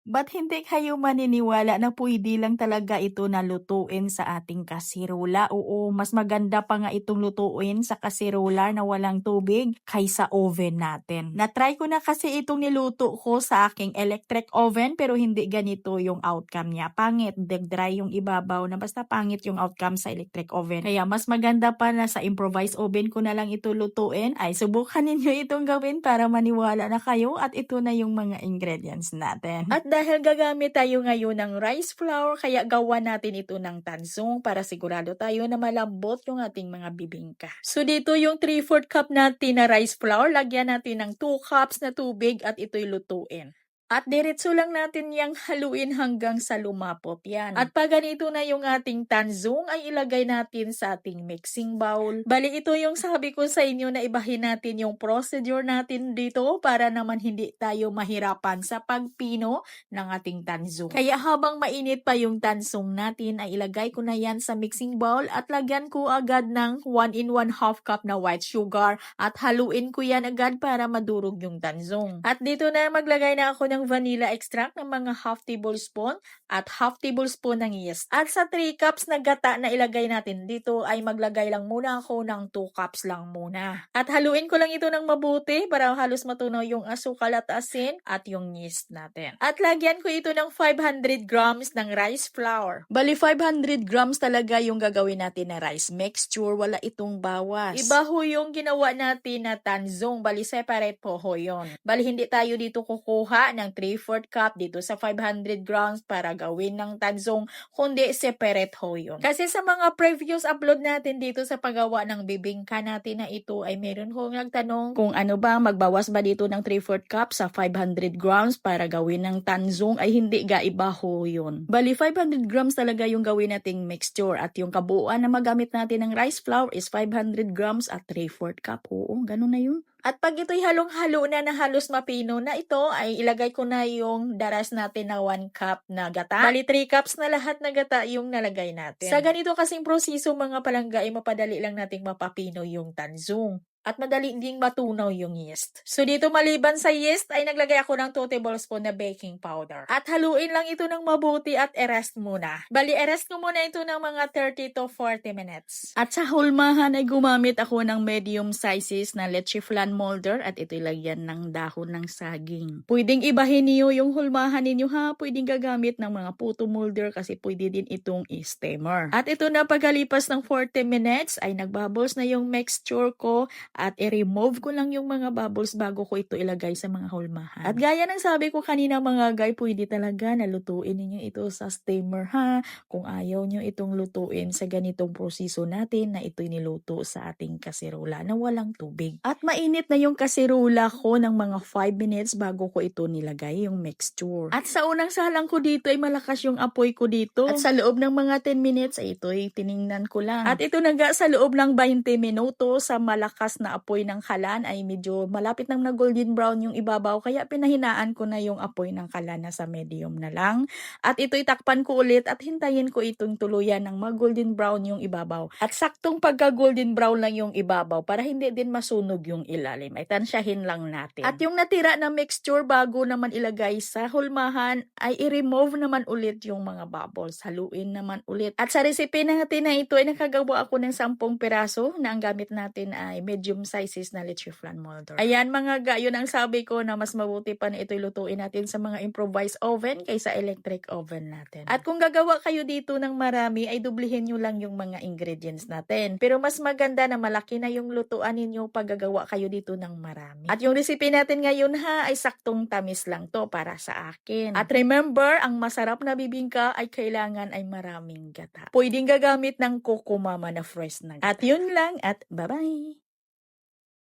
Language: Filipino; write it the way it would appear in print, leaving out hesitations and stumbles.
Ba't hindi kayo maniniwala na puwede lang talaga ito na lutuin sa ating kasirola? Oo, mas maganda pa nga itong lutuin sa kasirola na walang tubig kaysa oven natin. Na-try ko na kasi itong niluto ko sa aking electric oven pero hindi ganito yung outcome niya. Pangit, dry yung ibabaw na basta pangit yung outcome sa electric oven. Kaya mas maganda pa na sa improvised oven ko na lang ito lutuin. Ay subukan ninyo itong gawin para maniwala na kayo at ito na yung mga ingredients natin. At dahil gagamit tayo ngayon ng rice flour, kaya gawa natin ito ng tansong para sigurado tayo na malambot yung ating mga bibingka. So dito yung 3/4 cup natin na rice flour, lagyan natin ng 2 cups na tubig at ito'y lutuin. At diretso lang natin yang haluin hanggang sa lumapot yan. At pag ganito na yung ating tanzong, ay ilagay natin sa ating mixing bowl. Bali ito yung sabi ko sa inyo na ibahin natin yung procedure natin dito para naman hindi tayo mahirapan sa pagpino ng ating tanzong. Kaya habang mainit pa yung tansong natin, ay ilagay ko na yan sa mixing bowl at lagyan ko agad ng 1 in 1/2 cup na white sugar at haluin ko yan agad para madurog yung tanzong. At dito na maglagay na ako ng vanilla extract ng mga half tablespoon at half tablespoon ng yeast. At sa 3 cups na gata na ilagay natin dito ay maglagay lang muna ako ng 2 cups lang muna. At haluin ko lang ito ng mabuti para halos matunaw yung asukal at asin at yung yeast natin. At lagyan ko ito ng 500 grams ng rice flour. Bali 500 grams talaga yung gagawin natin na rice mixture, wala itong bawas. Iba ho yung ginawa natin na tanzong, bali separate po ho yun. Bali hindi tayo dito kukuha ng 3/4 cup dito sa 500 grams para gawin ng tanzong, kundi separate ho yun. Kasi sa mga previous upload natin dito sa paggawa ng bibingka natin na ito ay meron ho nagtanong kung ano ba, magbawas ba dito ng 3/4 cup sa 500 grams para gawin ng tanzong, ay hindi ga, iba ho yun. Bali 500 grams talaga yung gawin nating mixture at yung kabuuan na magamit natin ng rice flour is 500 grams at 3/4 cup. Oo, ganun na yun. At pag ito'y halong-halo na halos mapino na ito, ay ilagay ko na yung daras natin na 1 cup na gata. Bali 3 cups na lahat na gata yung nalagay natin. Sa ganito kasing proseso mga palangga, ay mapadali lang nating mapapino yung tanzong. At madali ding matunaw yung yeast. So dito maliban sa yeast ay naglagay ako ng 2 tablespoon na baking powder. At haluin lang ito ng mabuti at i-rest muna. Bali i-rest ko muna ito ng mga 30 to 40 minutes. At sa hulmahan ay gumamit ako ng medium sizes na leche flan molder at ito ilagyan ng dahon ng saging. Pwedeng ibahin niyo yung hulmahan ninyo ha. Pwedeng gagamit ng mga puto molder kasi pwede din itong i-steamer. At ito na pagkalipas ng 40 minutes ay nagbubbles na yung mixture ko. At i-remove ko lang yung mga bubbles bago ko ito ilagay sa mga hulmahan. At gaya ng sabi ko kanina mga guy, pwede talaga na lutuin ninyo ito sa steamer ha. Kung ayaw nyo itong lutuin sa ganitong proseso natin na ito'y niluto sa ating kasirola na walang tubig. At mainit na yung kasirola ko ng mga 5 minutes bago ko ito nilagay yung mixture. At sa unang salang ko dito ay malakas yung apoy ko dito. At sa loob ng mga 10 minutes ay ito'y tiningnan ko lang. At ito naga sa loob ng 20 minuto sa malakas na apoy ng kalan ay medyo malapit nang na golden brown yung ibabaw kaya pinahinaan ko na yung apoy ng kalan na sa medium na lang. At ito'y takpan ko ulit at hintayin ko itong tuluyan ng mag golden brown yung ibabaw. At saktong pagka golden brown lang yung ibabaw para hindi din masunog yung ilalim. Ay tansyahin lang natin. At yung natira na mixture bago naman ilagay sa hulmahan ay i-remove naman ulit yung mga bubbles. Haluin naman ulit. At sa recipe natin na ito ay nakagawa ako ng 10 piraso na ang gamit natin ay medium sizes na leche flan molder. Ayan mga ga, yun ang sabi ko na mas mabuti pa na ito'y lutuin natin sa mga improvised oven kaysa electric oven natin. At kung gagawa kayo dito ng marami ay dublihin nyo lang yung mga ingredients natin. Pero mas maganda na malaki na yung lutuan ninyo pag gagawa kayo dito ng marami. At yung recipe natin ngayon ha ay saktong tamis lang to para sa akin. At remember, ang masarap na bibingka ay kailangan ay maraming gata. Pwedeng gagamit ng Coco Mama na fresh na gata. At yun lang at bye-bye!